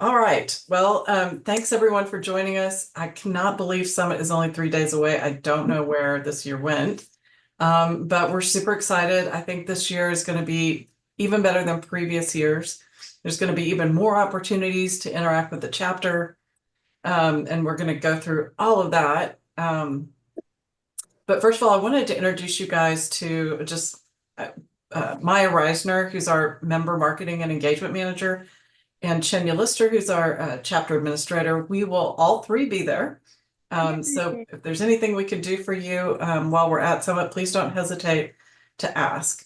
All right. Well, thanks everyone for joining us. I cannot believe Summit is only 3 days away. I don't know where this year went, but we're super excited. I think this year is going to be even better than previous years. There's going to be even more opportunities to interact with the chapter, and we're going to go through all of that. But first of all, I wanted to introduce you guys to just Maya Reisner, who's our member marketing and engagement manager, and Chenya Lister, who's our chapter administrator. We will all three be there. So if there's anything we can do for you while we're at Summit, please don't hesitate to ask.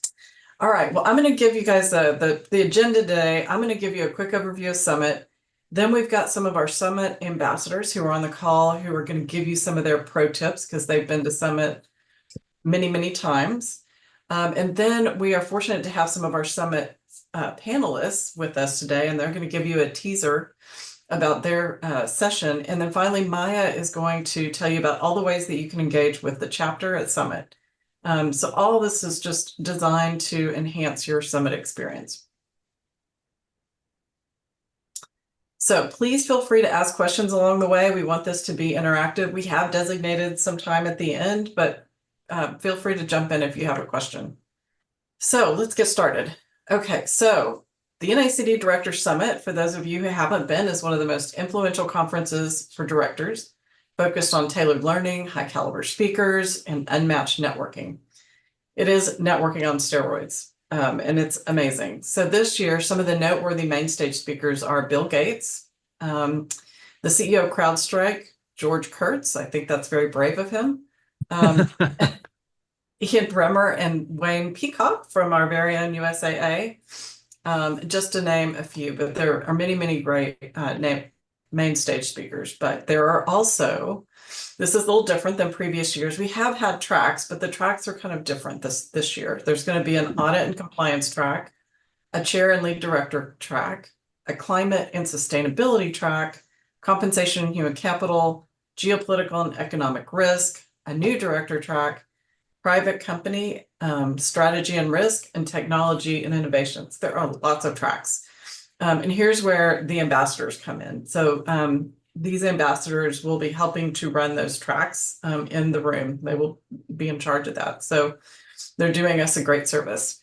All right, well, I'm going to give you guys the agenda today. I'm going to give you a quick overview of Summit. Then we've got some of our Summit ambassadors who are on the call who are going to give you some of their pro tips because they've been to Summit many, many times. And then we are fortunate to have some of our Summit panelists with us today, and they're going to give you a teaser about their session. And then finally, Maya is going to tell you about all the ways that you can engage with the chapter at Summit. So all this is just designed to enhance your Summit experience. So please feel free to ask questions along the way. We want this to be interactive. We have designated some time at the end, but feel free to jump in if you have a question. So let's get started. Okay, so the NACD Director Summit, for those of you who haven't been, is one of the most influential conferences for directors, focused on tailored learning, high caliber speakers, and unmatched networking. It is networking on steroids, and it's amazing. So this year, some of the noteworthy main stage speakers are Bill Gates, the CEO of CrowdStrike, George Kurtz. I think that's very brave of him. Ian Bremer and Wayne Peacock from our very own USAA, just to name a few, but there are many, many great main stage speakers. But there are also, this is a little different than previous years. We have had tracks, but the tracks are kind of different this year. There's going to be an audit and compliance track, a chair and lead director track, a climate and sustainability track, compensation and human capital, geopolitical and economic risk, a new director track, private company, strategy and risk, and technology and innovations. There are lots of tracks. And here's where the ambassadors come in. So these ambassadors will be helping to run those tracks in the room. They will be in charge of that. So they're doing us a great service.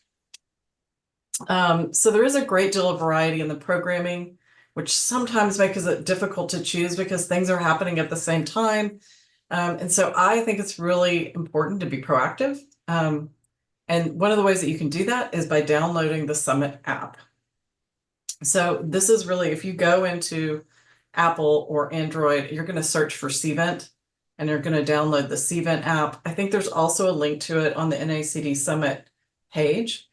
So there is a great deal of variety in the programming, which sometimes makes it difficult to choose because things are happening at the same time. And so I think it's really important to be proactive. And one of the ways that you can do that is by downloading the Summit app. So this is really, if you go into Apple or Android, you're going to search for Cvent and you're going to download the Cvent app. I think there's also a link to it on the NACD Summit page.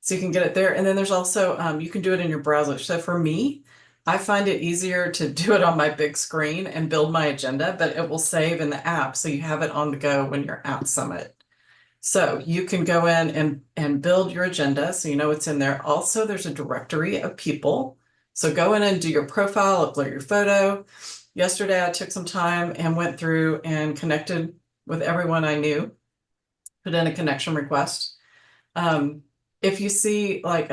So you can get it there. And then there's also, you can do it in your browser. So for me, I find it easier to do it on my big screen and build my agenda, but it will save in the app so you have it on the go when you're at Summit. So you can go in and build your agenda so you know what's in there. Also, there's a directory of people. So go in and do your profile, upload your photo. Yesterday, I took some time and went through and connected with everyone I knew, put in a connection request. If you see, like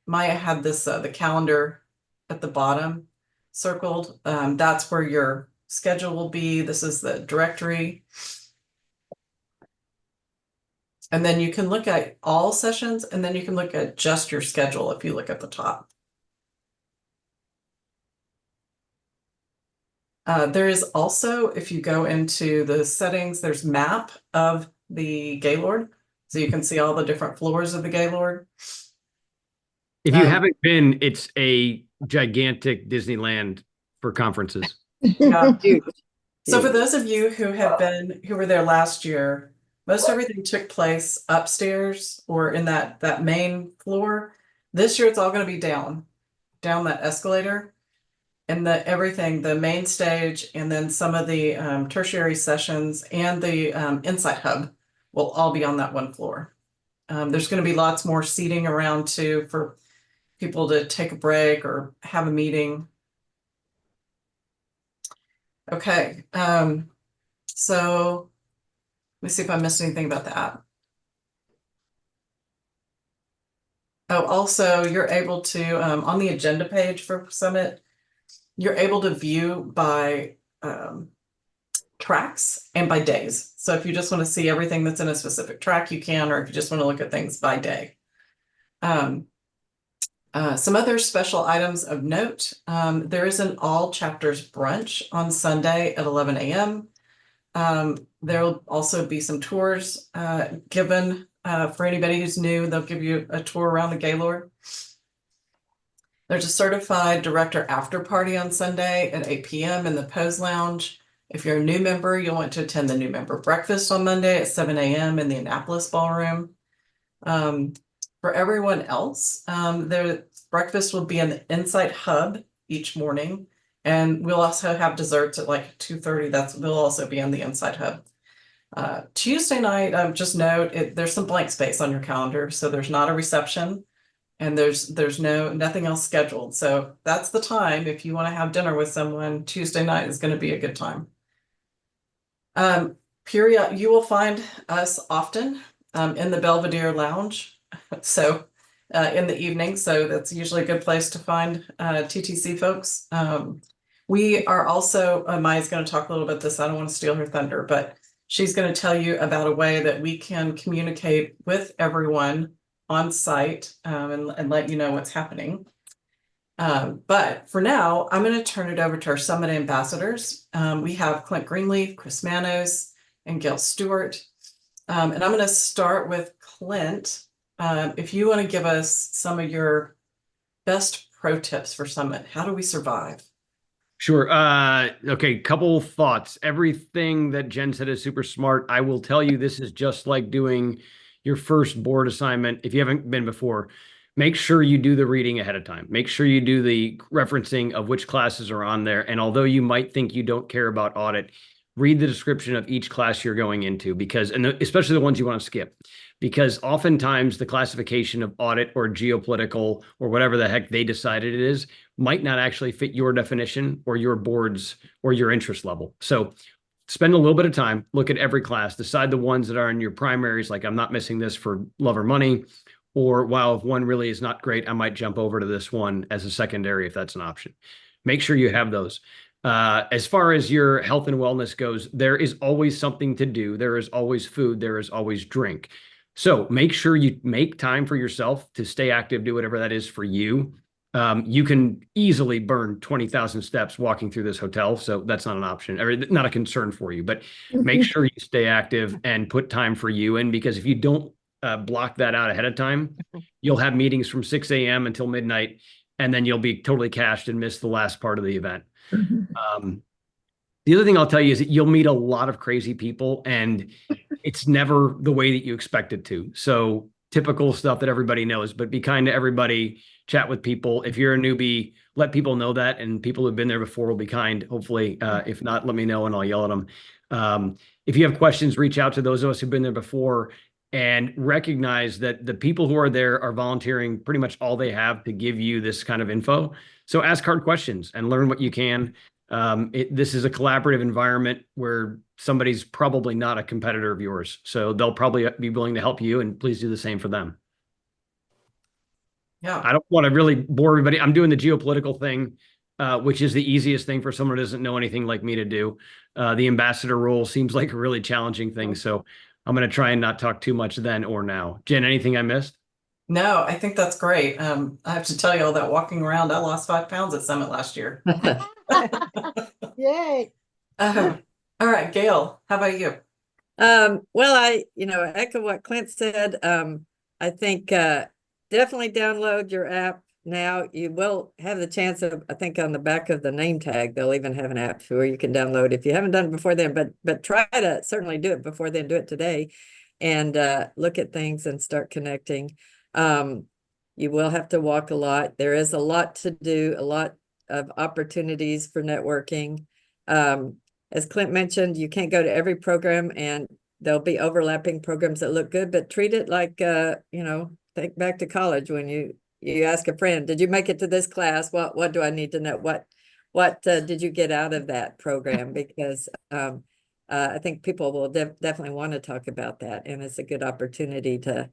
Maya had this, the calendar at the bottom circled, that's where your schedule will be. This is the directory. And then you can look at all sessions, and then you can look at just your schedule if you look at the top. There is also, if you go into the settings, there's map of the Gaylord. So you can see all the different floors of the Gaylord. If you haven't been, it's a gigantic Disneyland for conferences. Yeah. So for those of you who were there last year, most everything took place upstairs or in that main floor. This year it's all going to be down that escalator, and the main stage, and then some of the tertiary sessions and the Insight Hub will all be on that one floor. There's going to be lots more seating around too for people to take a break or have a meeting. Okay, so let me see if I missed anything about that. Oh, also, you're able to, on the agenda page for Summit, you're able to view by tracks and by days. So if you just want to see everything that's in a specific track, you can, or if you just want to look at things by day. Some other special items of note, there is an all chapters brunch on Sunday at 11 a.m. There'll also be some tours given for anybody who's new. They'll give you a tour around the Gaylord. There's a certified director after party on Sunday at 8 p.m. in the Pose Lounge. If you're a new member, you'll want to attend the new member breakfast on Monday at 7 a.m. in the Annapolis Ballroom. For everyone else, the breakfast will be in the Insight Hub each morning. And we'll also have desserts at like 2:30. We'll also be in the Insight Hub. Tuesday night, just note, there's some blank space on your calendar. So there's not a reception. And there's nothing else scheduled. So that's the time. If you want to have dinner with someone, Tuesday night is going to be a good time. You will find us often in the Belvedere Lounge. So in the evening. So that's usually a good place to find TTC folks. We are also, Maya's going to talk a little bit this. I don't want to steal her thunder, but she's going to tell you about a way that we can communicate with everyone on site and let you know what's happening. But for now, I'm going to turn it over to our Summit ambassadors. We have Clint Greenleaf, Chris Manos, and Gail Stewart. And I'm going to start with Clint. If you want to give us some of your best pro tips for Summit, how do we survive? Sure. Okay, couple thoughts. Everything that Jen said is super smart. I will tell you, this is just like doing your first board assignment. If you haven't been before, make sure you do the reading ahead of time. Make sure you do the referencing of which classes are on there. And although you might think you don't care about audit, read the description of each class you're going into, because, and especially the ones you want to skip, because oftentimes the classification of audit or geopolitical or whatever the heck they decided it is might not actually fit your definition or your board's or your interest level. So spend a little bit of time, look at every class, decide the ones that are in your primaries, like I'm not missing this for love or money, or while if one really is not great, I might jump over to this one as a secondary if that's an option. Make sure you have those. As far as your health and wellness goes, there is always something to do. There is always food. There is always drink. So make sure you make time for yourself to stay active, do whatever that is for you. You can easily burn 20,000 steps walking through this hotel. So that's not an option, or not a concern for you, but make sure you stay active and put time for you in, because if you don't block that out ahead of time, you'll have meetings from 6 a.m. until midnight, and then you'll be totally cashed and miss the last part of the event. The other thing I'll tell you is that you'll meet a lot of crazy people, and it's never the way that you expect it to. So typical stuff that everybody knows, but be kind to everybody, chat with people. If you're a newbie, let people know that, and people who've been there before will be kind, hopefully. If not, let me know and I'll yell at them. If you have questions, reach out to those of us who've been there before, and recognize that the people who are there are volunteering pretty much all they have to give you this kind of info. So ask hard questions and learn what you can. This is a collaborative environment where somebody's probably not a competitor of yours. So they'll probably be willing to help you, and please do the same for them. Yeah. I don't want to really bore everybody. I'm doing the geopolitical thing, which is the easiest thing for someone who doesn't know anything like me to do. The ambassador role seems like a really challenging thing. So I'm going to try and not talk too much then or now. Jen, anything I missed? No, I think that's great. I have to tell you, all that walking around, I lost 5 pounds at Summit last year. Yay. All right, Gail, how about you? Well, I echo what Clint said. I think definitely download your app now. You will have the chance of, I think on the back of the name tag, they'll even have an app where you can download if you haven't done it before then, but try to certainly do it before then, do it today, and look at things and start connecting. You will have to walk a lot. There is a lot to do, a lot of opportunities for networking. As Clint mentioned, you can't go to every program, and there'll be overlapping programs that look good, but treat it like, think back to college when you ask a friend, did you make it to this class? What do I need to know? What did you get out of that program? Because I think people will definitely want to talk about that, and it's a good opportunity to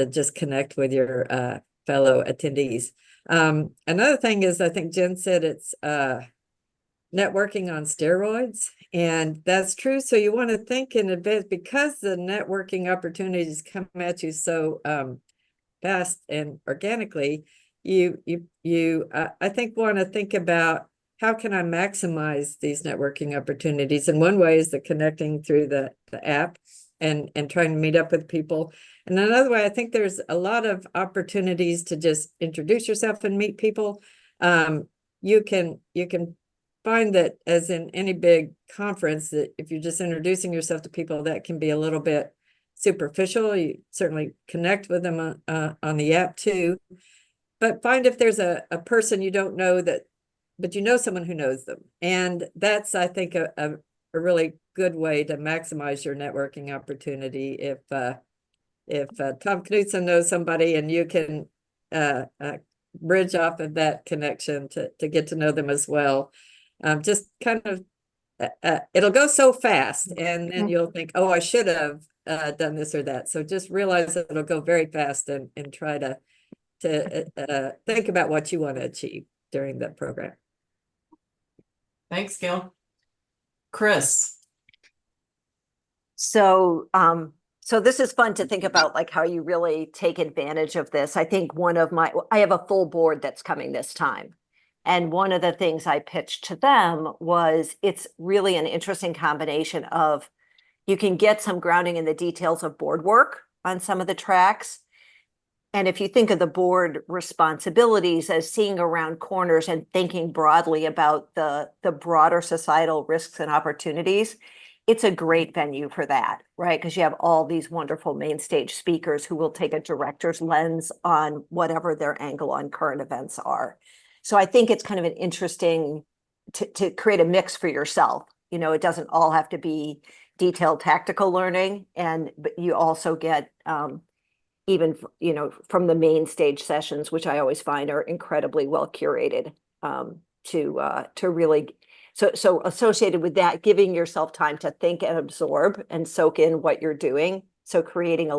just connect with your fellow attendees. Another thing is, I think Jen said it's networking on steroids, and that's true. So you want to think in advance, because the networking opportunities come at you so fast and organically. I think want to think about, how can I maximize these networking opportunities? And one way is the connecting through the app and trying to meet up with people. And another way, I think there's a lot of opportunities to just introduce yourself and meet people. You can find that, as in any big conference, that if you're just introducing yourself to people, that can be a little bit superficial. You certainly connect with them on the app too, but find if there's a person you don't know but you know someone who knows them. And that's, I think, a really good way to maximize your networking opportunity. If Tom Knudsen knows somebody and you can bridge off of that connection to get to know them as well. Just kind of, it'll go so fast, and then you'll think, oh, I should have done this or that. So just realize that it'll go very fast, and try to think about what you want to achieve during the program. Thanks, Gail. Chris. So this is fun to think about, like how you really take advantage of this. I think I have a full board that's coming this time. And one of the things I pitched to them was, it's really an interesting combination of, you can get some grounding in the details of board work on some of the tracks. And if you think of the board responsibilities as seeing around corners and thinking broadly about the broader societal risks and opportunities, it's a great venue for that, right? Because you have all these wonderful main stage speakers who will take a director's lens on whatever their angle on current events are. So I think it's kind of an interesting to create a mix for yourself. It doesn't all have to be detailed tactical learning, but you also get even from the main stage sessions, which I always find are incredibly well curated, to really. So associated with that, giving yourself time to think and absorb and soak in what you're doing. So creating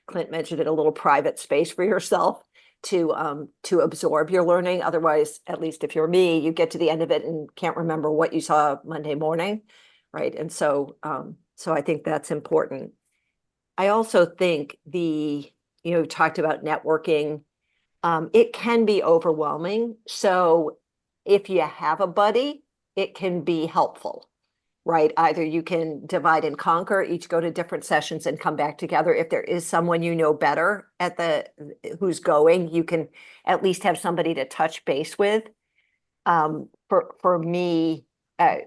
Clint mentioned it, a little private space for yourself to absorb your learning. Otherwise, at least if you're me, you get to the end of it and can't remember what you saw Monday morning, right? And so I think that's important. I also think talked about networking. It can be overwhelming. So if you have a buddy, it can be helpful, right? Either you can divide and conquer, each go to different sessions and come back together. If there is someone better who's going, you can at least have somebody to touch base with. For me, and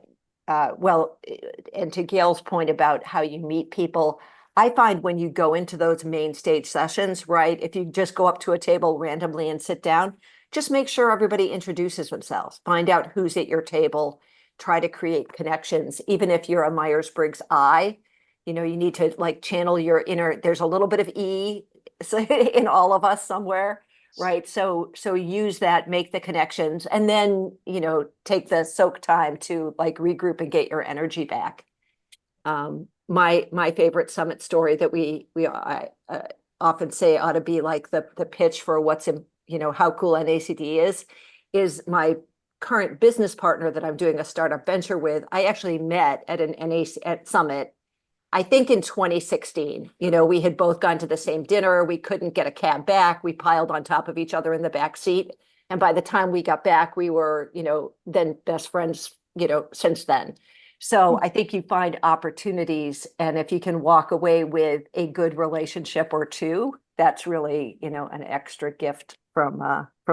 to Gail's point about how you meet people, I find when you go into those main stage sessions, right, if you just go up to a table randomly and sit down, just make sure everybody introduces themselves, find out who's at your table, try to create connections. Even if you're a Myers-Briggs I, you need to channel your inner, there's a little bit of E in all of us somewhere, right? So use that, make the connections, and then, take the soak time to regroup and get your energy back. My favorite summit story that I often say ought to be the pitch for what's in, how cool NACD is my current business partner that I'm doing a startup venture with. I actually met at an NAC summit, I think in 2016. We had both gone to the same dinner. We couldn't get a cab back. We piled on top of each other in the back seat. And by the time we got back, we were, then best friends, since then. So I think you find opportunities, and if you can walk away with a good relationship or two, that's really, an extra gift from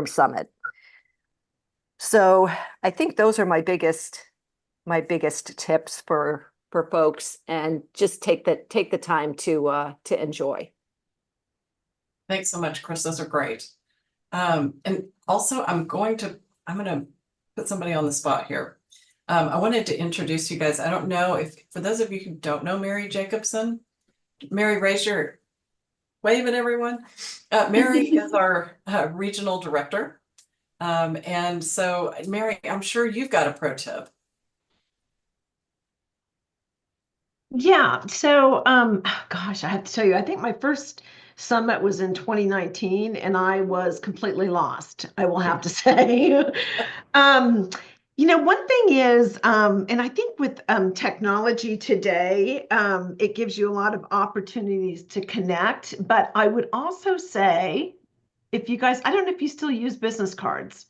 Summit. So I think those are my biggest tips for folks, and just take the time to enjoy. Thanks so much, Chris. Those are great. And also I'm going to put somebody on the spot here. I wanted to introduce you guys. I don't know if, for those of you who don't know Mary Jacobson, Mary, wave at everyone. Mary is our regional director. And so Mary, I'm sure you've got a pro tip. Yeah. So, gosh, I have to tell you, I think my first summit was in 2019, and I was completely lost, I will have to say. One thing is, and I think with technology today, it gives you a lot of opportunities to connect. But I would also say, if you guys, I don't know if you still use business cards.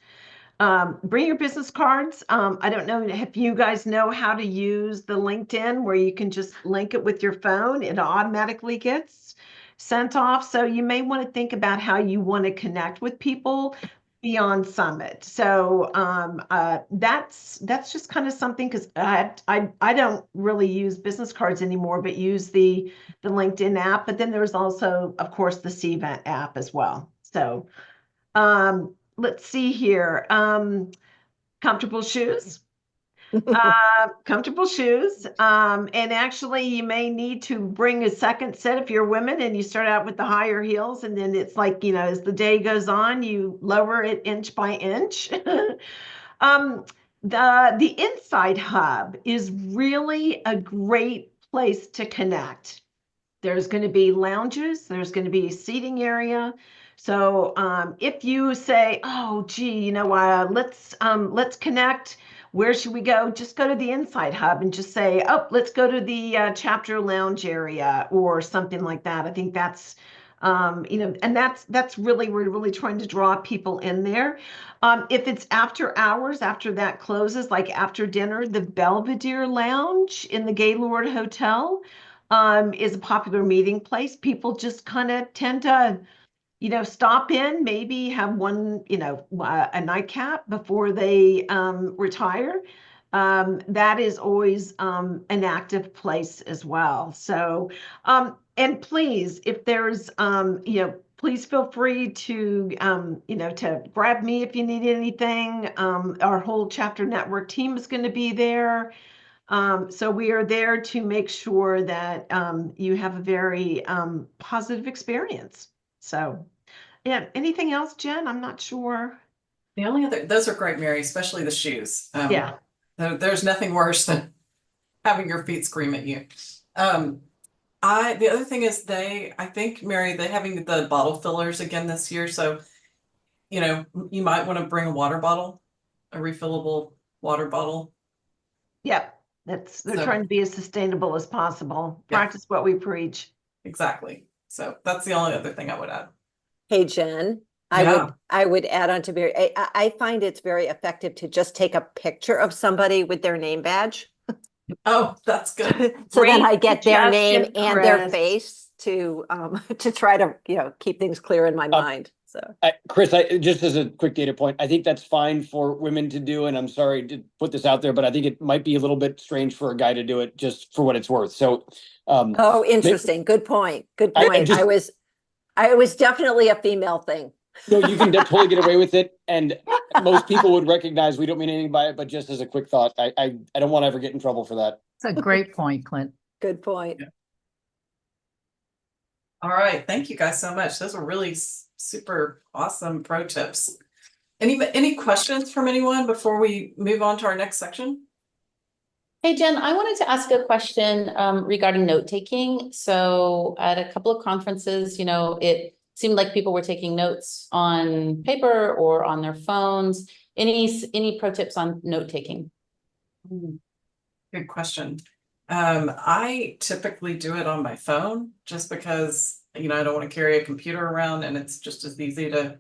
Bring your business cards. I don't know if you guys know how to use the LinkedIn where you can just link it with your phone. It automatically gets sent off. So you may want to think about how you want to connect with people beyond Summit. So that's just kind of something, because I don't really use business cards anymore, but use the LinkedIn app. But then there's also, of course, the Cvent app as well. So let's see here. Comfortable shoes. Comfortable shoes. And actually, you may need to bring a second set if you're women and you start out with the higher heels. And then it's like, as the day goes on, you lower it inch by inch. The Inside Hub is really a great place to connect. There's going to be lounges. There's going to be a seating area. So if you say, oh, gee, let's connect. Where should we go? Just go to the Inside Hub and just say, oh, let's go to the chapter lounge area or something like that. I think that's, and that's really, we're really trying to draw people in there. If it's after hours, after that closes, like after dinner, the Belvedere Lounge in the Gaylord Hotel is a popular meeting place. People just kind of tend to stop in, maybe have one, a nightcap before they retire. That is always an active place as well. So, and please, if there's, please feel free to, to grab me if you need anything. Our whole chapter network team is going to be there. So we are there to make sure that you have a very positive experience. So, yeah, anything else, Jen? I'm not sure. The only those are great, Mary, especially the shoes. Yeah. There's nothing worse than having your feet scream at you. The other thing is I think, Mary, they're having the bottle fillers again this year. So, you might want to bring a water bottle, a refillable water bottle. Yep. They're trying to be as sustainable as possible. Practice what we preach. Exactly. So that's the only other thing I would add. Hey, Jen, Yeah. I would add on to Mary. I find it's very effective to just take a picture of somebody with their name badge. Oh, that's good. So then Great I get their name suggestion, and their Chris. face to try to keep things clear in my mind. So Chris, just as a quick data point, I think that's fine for women to do, and I'm sorry to put this out there, but I think it might be a little bit strange for a guy to do it, just for what it's worth. So, oh, interesting. Good point. Good point. I was definitely a female thing. No, you can totally get away with it, and most people would recognize we don't mean anything by it. But just as a quick thought, I don't want to ever get in trouble for that. That's a great point, Clint. Good point. Yeah. All right, thank you guys so much. Those are really super awesome pro tips. Any questions from anyone before we move on to our next section? Hey, Jen, I wanted to ask a question regarding note taking. So at a couple of conferences, it seemed like people were taking notes on paper or on their phones. Any pro tips on note taking? Good question. I typically do it on my phone just because, I don't want to carry a computer around, and it's just as easy to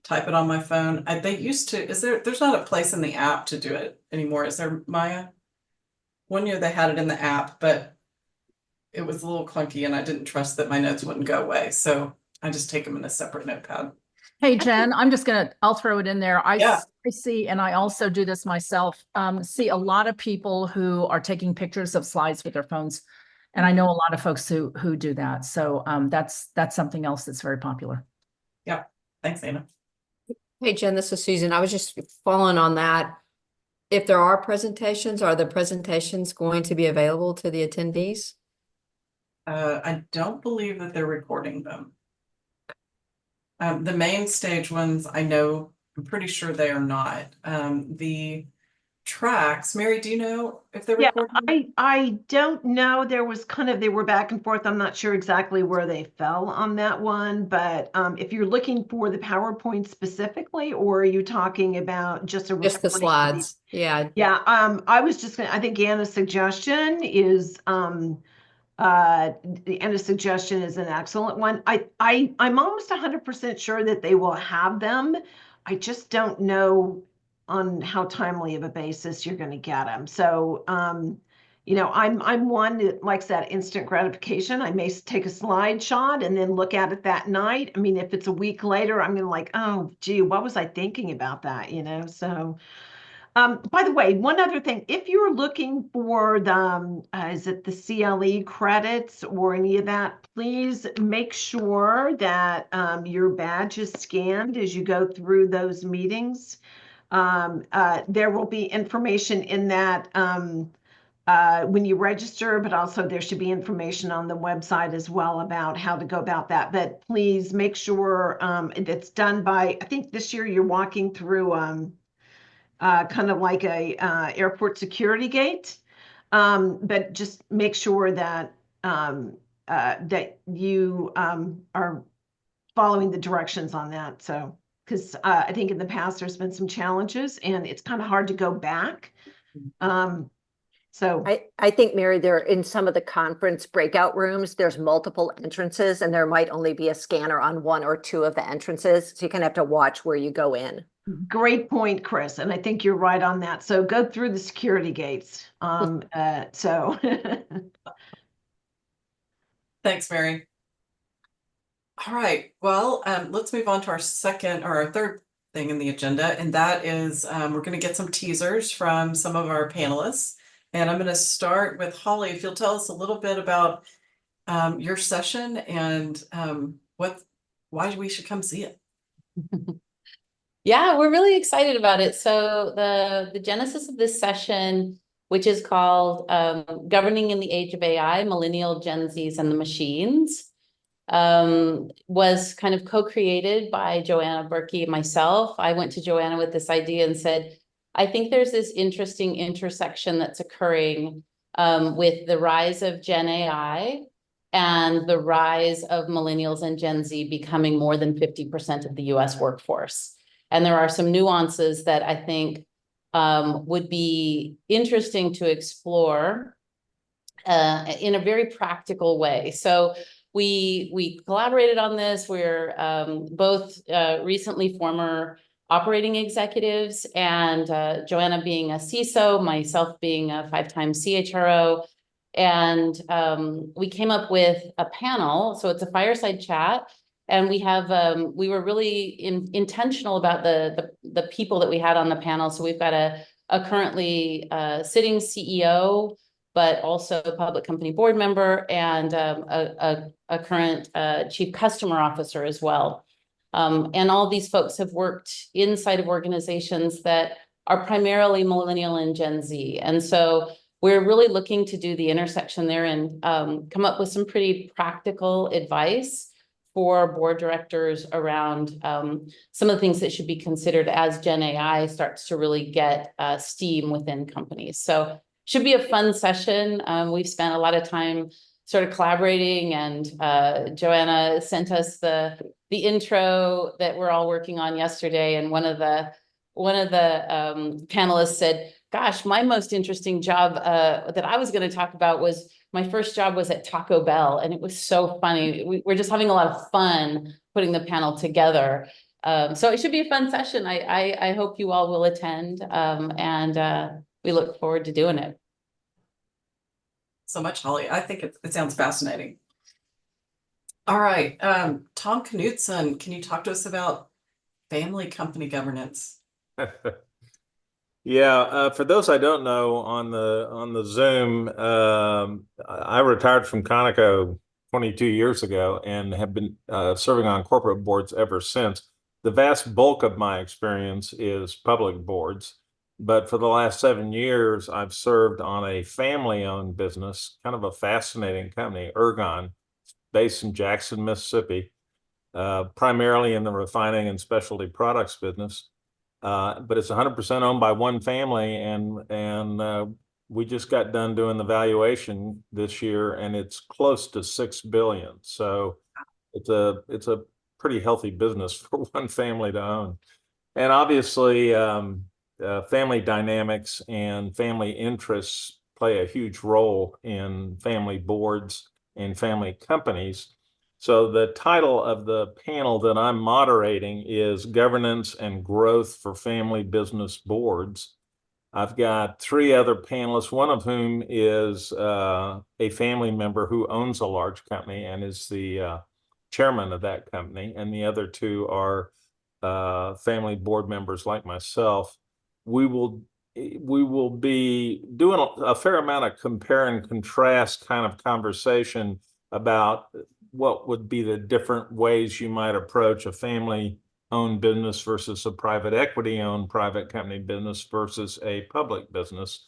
type it on my phone. They used to, there's not a place in the app to do it anymore. Is there, Maya? One year they had it in the app, but it was a little clunky and I didn't trust that my notes wouldn't go away. So I just take them in a separate notepad. Hey, Jen, I'll throw it in there. Yeah. I see, and I also do this myself, see a lot of people who are taking pictures of slides with their phones. And I know a lot of folks who do that. So that's something else that's very popular. Yeah. Thanks, Anna. Hey, Jen, this is Susan. I was just following on that. If there are presentations, are the presentations going to be available to the attendees? I don't believe that they're recording them. The main stage ones, I'm pretty sure they are not. The tracks. Mary, do you know if they're Yeah, recording? I don't know. There was they were back and forth. I'm not sure exactly where they fell on that one, but if you're looking for the PowerPoint specifically, or are you talking about just a Just the recording of slides. Yeah. Yeah, I was just I think Anna's suggestion is Anna's suggestion is an excellent one. I'm almost 100% sure that they will have them. I just don't know on how timely of a basis you're going to get them. So, you know, I'm one that likes that instant gratification. I may take a slide shot and then look at it that night. I mean, if it's a week later, I'm going to like, oh, gee, what was I thinking about that? You know, so. By the way, one other thing, if you're looking for the, is it the CLE credits or any of that, please make sure that your badge is scanned as you go through those meetings. There will be information in that when you register, but also there should be information on the website as well about how to go about that. But please make sure it's done by, I think this year you're walking through kind of like a airport security gate, but just make sure that that you are following the directions on that. So, because I think in the past there's been some challenges, and it's kind of hard to go back. So I think, Mary, there in some of the conference breakout rooms, there's multiple entrances, and there might only be a scanner on one or two of the entrances. So you kind of have to watch where you go in. great point, Chris, and I think you're right on that. So go through the security gates. So Thanks, Mary. All right, well, let's move on to our second or our third thing in the agenda, and that is we're going to get some teasers from some of our panelists. And I'm going to start with Holly. If you'll tell us a little bit about your session and why we should come see it. Yeah, we're really excited about it. So the genesis of this session, which is called Governing in the Age of AI, Millennial, Gen Zs, and the Machines, was kind of co-created by Joanna Berkey and myself. I went to Joanna with this idea and said, I think there's this interesting intersection that's occurring with the rise of Gen AI and the rise of millennials and Gen Z becoming more than 50% of the US workforce. And there are some nuances that I think would be interesting to explore in a very practical way. So we collaborated on this. We're both recently former operating executives, and Joanna being a CISO, myself being a 5-time CHRO. And we came up with a panel. So it's a fireside chat. And we have we were really intentional about the people that we had on the panel. So we've got a currently sitting CEO, but also a public company board member, and a current chief customer officer as well. And all these folks have worked inside of organizations that are primarily millennial and Gen Z. And so we're really looking to do the intersection there and come up with some pretty practical advice for board directors around some of the things that should be considered as Gen AI starts to really get steam within companies. So should be a fun session. We've spent a lot of time sort of collaborating, and Joanna sent us the intro that we're all working on yesterday. And one of the panelists said, gosh, my most interesting job that I was going to talk about was my first job was at Taco Bell. And it was so funny. We're just having a lot of fun putting the panel together. So it should be a fun session. I hope you all will attend, and we look forward to doing it. So much, Holly. I think it sounds fascinating. All right, Tom Knutson, can you talk to us about family company governance? Yeah, for those I don't know, on the Zoom, I retired from Conoco 22 years ago and have been serving on corporate boards ever since. The vast bulk of my experience is public boards, but for the last 7 years, I've served on a family-owned business, kind of a fascinating company, Ergon, based in Jackson, Mississippi, primarily in the refining and specialty products business. but it's 100% owned by one family, and we just got done doing the valuation this year, and it's close to $6 billion. So it's a pretty healthy business for one family to own. And obviously, family dynamics and family interests play a huge role in family boards and family companies. So the title of the panel that I'm moderating is Governance and Growth for Family Business Boards. I've got three other panelists, one of whom is a family member who owns a large company and is the chairman of that company, and the other two are family board members like myself. We will be doing a fair amount of compare and contrast kind of conversation about what would be the different ways you might approach a family-owned business versus a private equity-owned private company business versus a public business.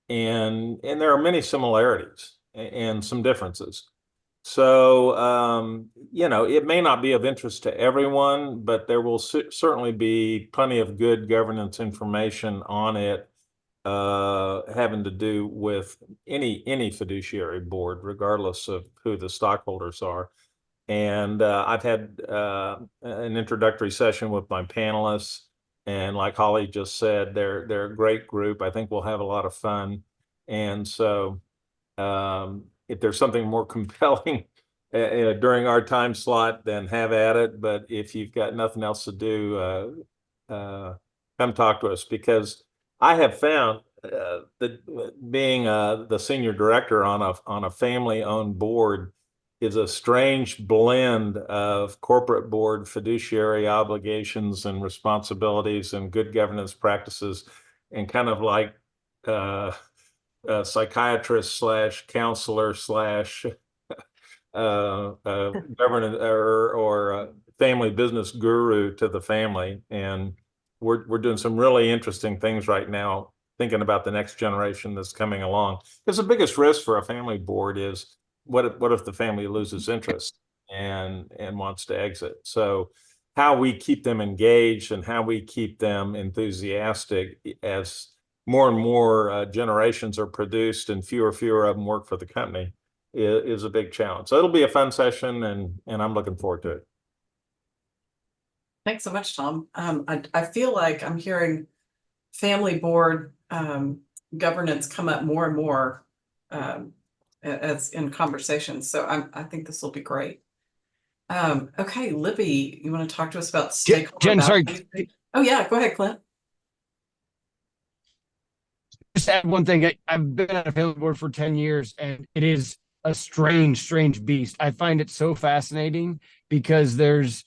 And there are many similarities and some differences. So, it may not be of interest to everyone, but there will certainly be plenty of good governance information on it, having to do with any fiduciary board, regardless of who the stockholders are. And I've had an introductory session with my panelists, and like Holly just said, they're a great group. I think we'll have a lot of fun. And so if there's something more compelling during our time slot, then have at it. But if you've got nothing else to do, come talk to us, because I have found that being the senior director on a family-owned board is a strange blend of corporate board fiduciary obligations and responsibilities and good governance practices, and kind of like psychiatrist slash counselor slash governance or family business guru to the family. And we're doing some really interesting things right now, thinking about the next generation that's coming along. Because the biggest risk for a family board is what if the family loses interest and wants to exit? So how we keep them engaged and how we keep them enthusiastic as more and more generations are produced and fewer of them work for the company is a big challenge. So it'll be a fun session, and I'm looking forward to it. Thanks so much, Tom. I feel like I'm hearing family board governance come up more and more as in conversations. So I think this will be great. Okay, Libby, you want to talk to us about stakeholder Jen, sorry. value? Oh yeah, go ahead, Clint. Just add one thing. I've been on a family board for 10 years, and it is a strange beast. I find it so fascinating because there's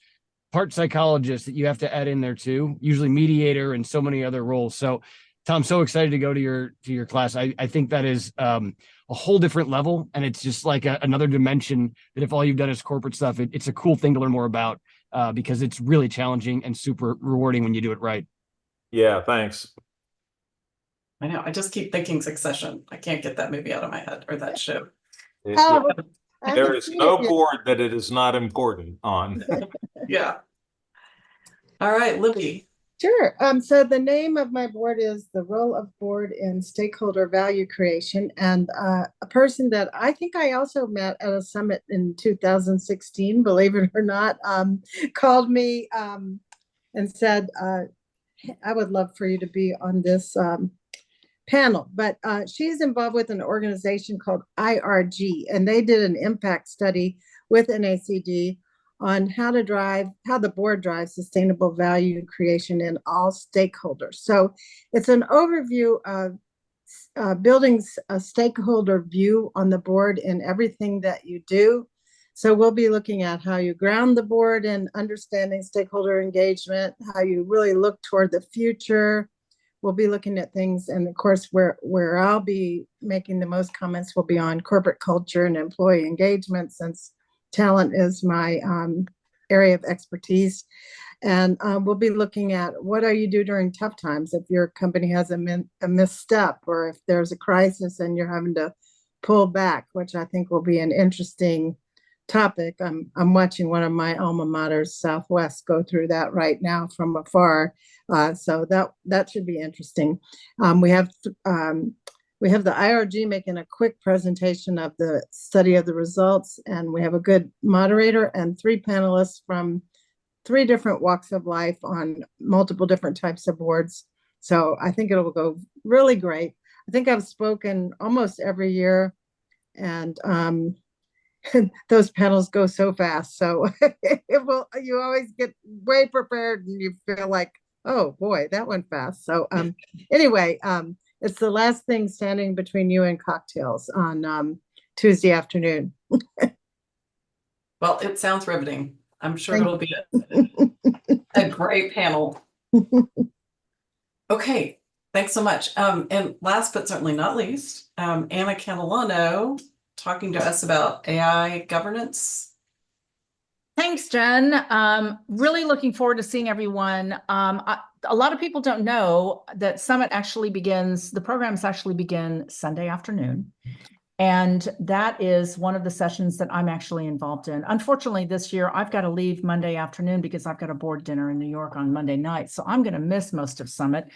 part psychologist that you have to add in there too, usually mediator and so many other roles. So Tom, so excited to go to your class. I think that is a whole different level, and it's just like another dimension that if all you've done is corporate stuff, it's a cool thing to learn more about because it's really challenging and super rewarding when you do it right. Yeah, thanks. I know. I just keep thinking Succession. I can't get that movie out of my head, or that show. There is no board that it is not important on. Yeah. All right, Libby. Sure. So the name of my board is The Role of Board in Stakeholder Value Creation. And a person that I think I also met at a summit in 2016, believe it or not, called me and said, I would love for you to be on this panel. But she's involved with an organization called IRG, and they did an impact study with NACD on how the board drives sustainable value creation in all stakeholders. So it's an overview of building a stakeholder view on the board in everything that you do. So we'll be looking at how you ground the board in understanding stakeholder engagement, how you really look toward the future. We'll be looking at things, and of course, where I'll be making the most comments will be on corporate culture and employee engagement, since talent is my area of expertise. And we'll be looking at what do you do during tough times if your company has a misstep, or if there's a crisis and you're having to pull back, which I think will be an interesting topic. I'm watching one of my alma maters, Southwest, go through that right now from afar. So that should be interesting. We have the IRG making a quick presentation of the study of the results, and we have a good moderator and 3 panelists from 3 different walks of life on multiple different types of boards. So I think it'll go really great. I think I've spoken almost every year, and those panels go so fast. So you always get way prepared and you feel like, oh boy, that went fast. So anyway, it's the last thing standing between you and cocktails on Tuesday afternoon. Well, it sounds riveting. I'm sure Thank it'll be a great panel. Okay, thanks so much. And last but certainly not least, Anna Catalano talking to us about AI governance. Thanks, Jen. Really looking forward to seeing everyone. A lot of people don't know that Summit actually begins, the programs actually begin Sunday afternoon. And that is one of the sessions that I'm actually involved in. Unfortunately, this year, I've got to leave Monday afternoon because I've got a board dinner in New York on Monday night. So I'm going to miss most of Summit.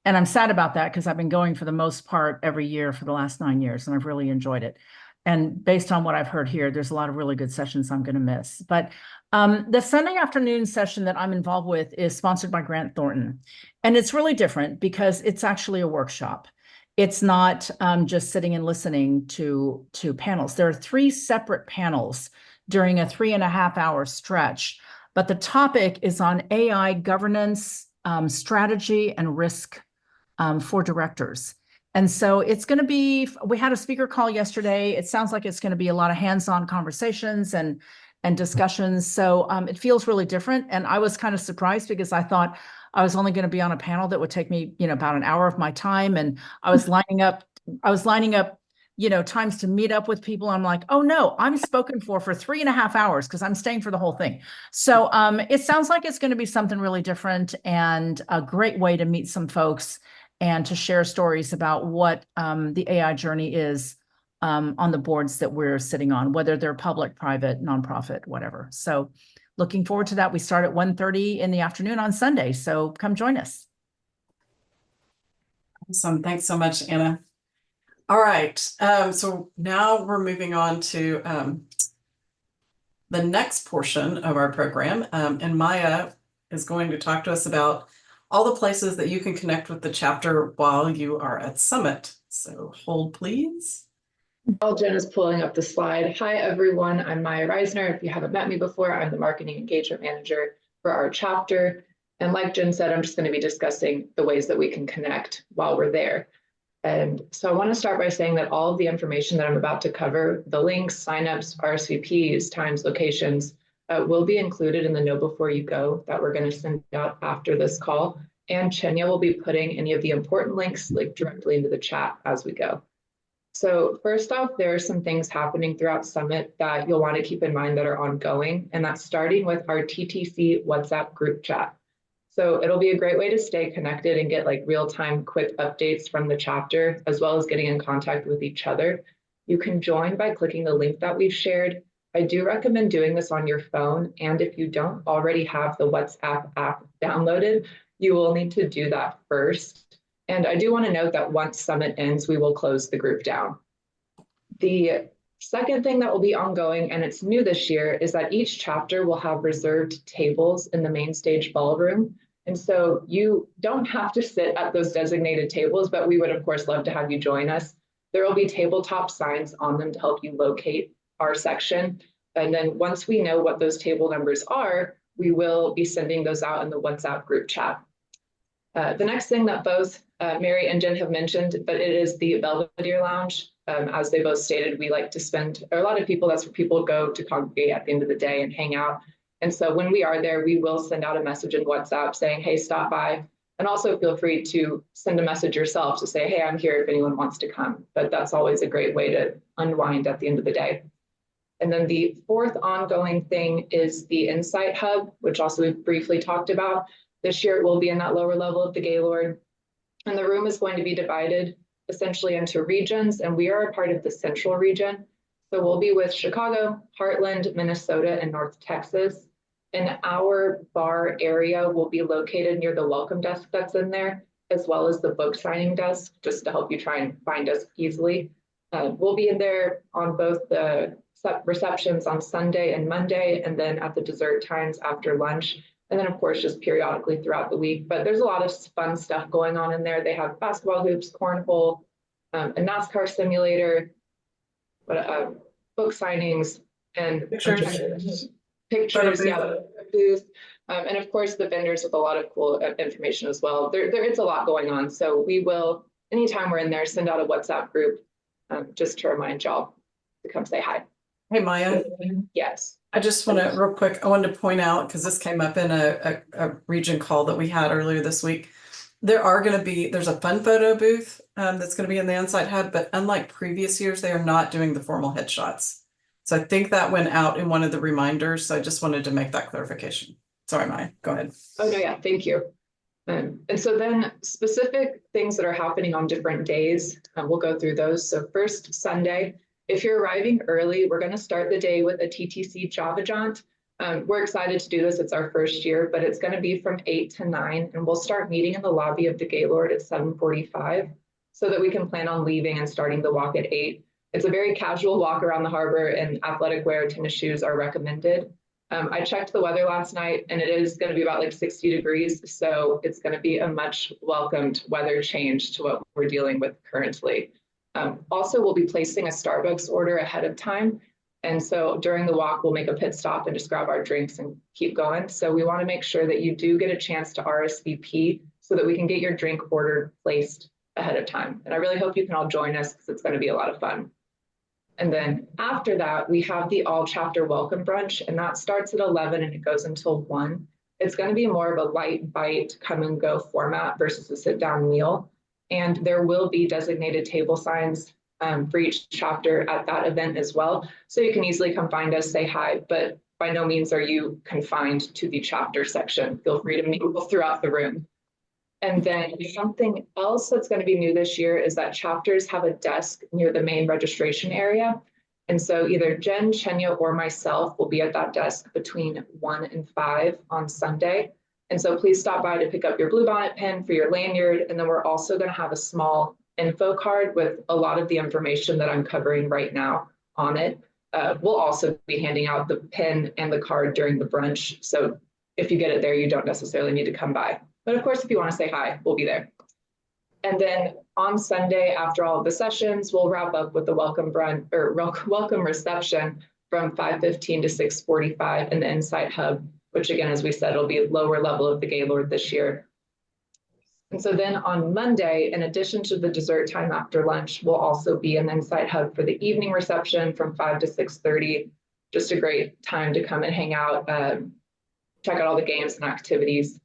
And I'm sad about that because I've been going for the most part every year for the last 9 years, and I've really enjoyed it. And based on what I've heard here, there's a lot of really good sessions I'm going to miss. But the Sunday afternoon session that I'm involved with is sponsored by Grant Thornton. And it's really different because it's actually a workshop. It's not just sitting and listening to panels. There are 3 separate panels during a 3.5-hour stretch, but the topic is on AI governance, strategy, and risk for directors. And so it's going to be, we had a speaker call yesterday. It sounds like it's going to be a lot of hands-on conversations and discussions. So it feels really different. And I was kind of surprised because I thought I was only going to be on a panel that would take me, about an hour of my time. And I was lining up, times to meet up with people. I'm like, oh no, I'm spoken for 3.5 hours because I'm staying for the whole thing. So it sounds like it's going to be something really different and a great way to meet some folks and to share stories about what the AI journey is on the boards that we're sitting on, whether they're public, private, nonprofit, whatever. So looking forward to that. We start at 1:30 in the afternoon on Sunday. So come join us. Awesome. Thanks so much, Anna. All right. So now we're moving on to the next portion of our program. And Maya is going to talk to us about all the places that you can connect with the chapter while you are at Summit. So hold, please. While Jen is pulling up the slide. Hi, everyone. I'm Maya Reisner. If you haven't met me before, I'm the Marketing Engagement Manager for our chapter. And like Jen said, I'm just going to be discussing the ways that we can connect while we're there. And so I want to start by saying that all of the information that I'm about to cover, the links, signups, RSVPs, times, locations, will be included in the Know Before You Go that we're going to send out after this call. And Chenya will be putting any of the important links directly into the chat as we go. So first off, there are some things happening throughout Summit that you'll want to keep in mind that are ongoing, and that's starting with our TTC WhatsApp group chat. So it'll be a great way to stay connected and get real-time quick updates from the chapter, as well as getting in contact with each other. You can join by clicking the link that we've shared. I do recommend doing this on your phone, and if you don't already have the WhatsApp app downloaded, you will need to do that first. And I do want to note that once Summit ends, we will close the group down. The second thing that will be ongoing, and it's new this year, is that each chapter will have reserved tables in the main stage ballroom. And so you don't have to sit at those designated tables, but we would, of course, love to have you join us. There will be tabletop signs on them to help you locate our section. And then once we know what those table numbers are, we will be sending those out in the WhatsApp group chat. The next thing that both Mary and Jen have mentioned, but it is the Belvedere Lounge. As they both stated, we like to spend, or a lot of people, that's where people go to congregate at the end of the day and hang out. And so when we are there, we will send out a message in WhatsApp saying, hey, stop by. And also feel free to send a message yourself to say, hey, I'm here if anyone wants to come. But that's always a great way to unwind at the end of the day. And then the fourth ongoing thing is the Insight Hub, which also we've briefly talked about. This year it will be in that lower level of the Gaylord. And the room is going to be divided essentially into regions, and we are a part of the central region. So we'll be with Chicago, Heartland, Minnesota, and North Texas. And our bar area will be located near the welcome desk that's in there, as well as the book signing desk, just to help you try and find us easily. We'll be in there on both the receptions on Sunday and Monday, and then at the dessert times after lunch. And then, of course, just periodically throughout the week. But there's a lot of fun stuff going on in there. They have basketball hoops, cornhole, a NASCAR simulator, book signings, and Pictures. pictures, yeah, booth. And of course, the vendors with a lot of cool information as well. There is a lot going on. So we will, anytime we're in there, send out a WhatsApp group just to remind y'all to come say hi. Hey, Maya. Yes. I just want to real quick, I wanted to point out, because this came up in a region call that we had earlier this week. There's a fun photo booth that's going to be in the Insight Hub, but unlike previous years, they are not doing the formal headshots. So I think that went out in one of the reminders. So I just wanted to make that clarification. Sorry, Maya, go ahead. Oh, no, yeah, thank you. And so then specific things that are happening on different days, we'll go through those. So first, Sunday, if you're arriving early, we're going to start the day with a TTC Java Jaunt. We're excited to do this. It's our first year, but it's going to be from 8 to 9, and we'll start meeting in the lobby of the Gaylord at 7:45 so that we can plan on leaving and starting the walk at 8. It's a very casual walk around the harbor, and athletic wear, tennis shoes are recommended. I checked the weather last night, and it is going to be about like 60 degrees. So it's going to be a much welcomed weather change to what we're dealing with currently. Also, we'll be placing a Starbucks order ahead of time. And so during the walk, we'll make a pit stop and just grab our drinks and keep going. So we want to make sure that you do get a chance to RSVP so that we can get your drink order placed ahead of time. And I really hope you can all join us because it's going to be a lot of fun. And then after that, we have the all chapter welcome brunch, and that starts at 11 and it goes until 1. It's going to be more of a light bite, come and go format versus a sit down meal. And there will be designated table signs for each chapter at that event as well. So you can easily come find us, say hi, but by no means are you confined to the chapter section. Feel free to mingle throughout the room. And then something else that's going to be new this year is that chapters have a desk near the main registration area. And so either Jen, Chenya, or myself will be at that desk between 1 and 5 on Sunday. And so please stop by to pick up your Bluebonnet pin for your lanyard. And then we're also going to have a small info card with a lot of the information that I'm covering right now on it. We'll also be handing out the pin and the card during the brunch. So if you get it there, you don't necessarily need to come by. But of course, if you want to say hi, we'll be there. And then on Sunday, after all of the sessions, we'll wrap up with the welcome brunch or welcome reception from 5:15 to 6:45 in the Insight Hub, which again, as we said, will be lower level of the Gaylord this year. And so then on Monday, in addition to the dessert time after lunch, we'll also be in the Insight Hub for the evening reception from 5 to 6:30. Just a great time to come and hang out, check out all the games and activities.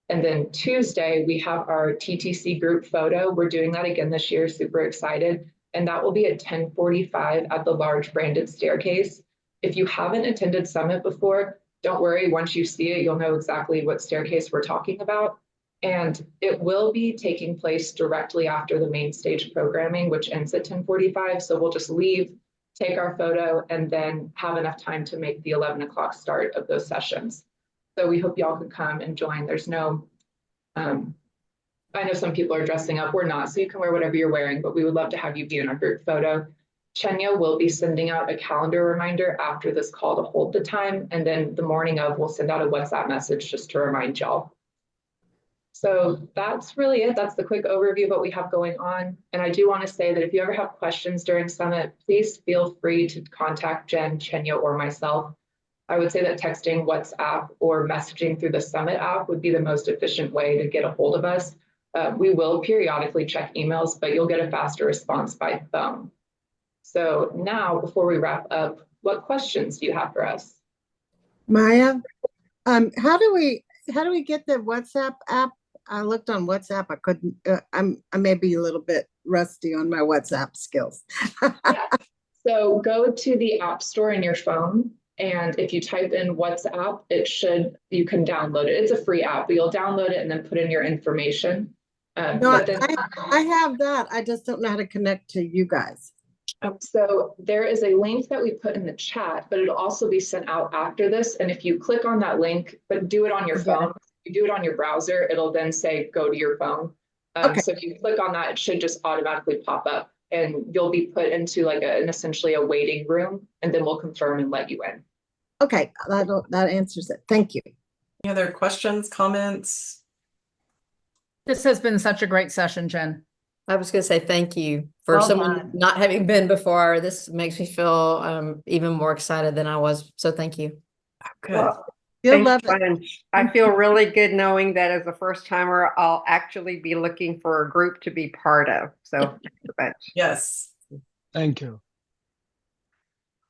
And then Tuesday, we have our TTC group photo. We're doing that again this year, super excited. And that will be at 10:45 at the large branded staircase. If you haven't attended Summit before, don't worry, once you see it, you'll know exactly what staircase we're talking about. And it will be taking place directly after the main stage programming, which ends at 10:45. So we'll just leave, take our photo, and then have enough time to make the 11 o'clock start of those sessions. So we hope y'all can come and join. There's no, I know some people are dressing up, we're not, so you can wear whatever you're wearing, but we would love to have you be in our group photo. Chenya will be sending out a calendar reminder after this call to hold the time. And then the morning of, we'll send out a WhatsApp message just to remind y'all. So that's really it. That's the quick overview of what we have going on. And I do want to say that if you ever have questions during Summit, please feel free to contact Jen, Chenya, or myself. I would say that texting, WhatsApp, or messaging through the Summit app would be the most efficient way to get a hold of us. We will periodically check emails, but you'll get a faster response by phone. So now, before we wrap up, what questions do you have for us? Maya, how do we get the WhatsApp app? I looked on WhatsApp. I couldn't. I may be a little bit rusty on my WhatsApp skills. Yeah. So go to the App Store in your phone. And if you type in WhatsApp, you can download it. It's a free app, but you'll download it and then put in your information. No, I have that. I just don't know how to connect to you guys. So there is a link that we put in the chat, but it'll also be sent out after this. And if you click on that link, but do it on your Forget it. phone, if you do it on your browser, it'll then say, go to your phone. Okay. So if you click on that, it should just automatically pop up and you'll be put into like essentially a waiting room, and then we'll confirm and let you in. Okay, that answers it. Thank you. Any other questions, comments? This has been such a great session, Jen. I was gonna say thank you for Well someone done. not having been before. This makes me feel even more excited than I was. So thank you. Good. Well, You'll thanks love a it. bunch. I feel really good knowing that as a first timer, I'll actually be looking for a group to be part of. So thanks a bunch. Yes. Thank you.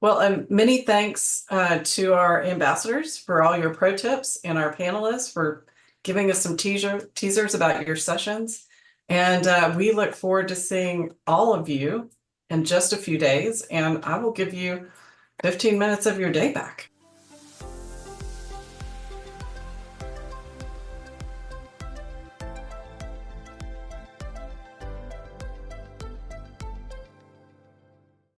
Well, many thanks to our ambassadors for all your pro tips and our panelists for giving us some teasers about your sessions. And we look forward to seeing all of you in just a few days. And I will give you 15 minutes of your day back.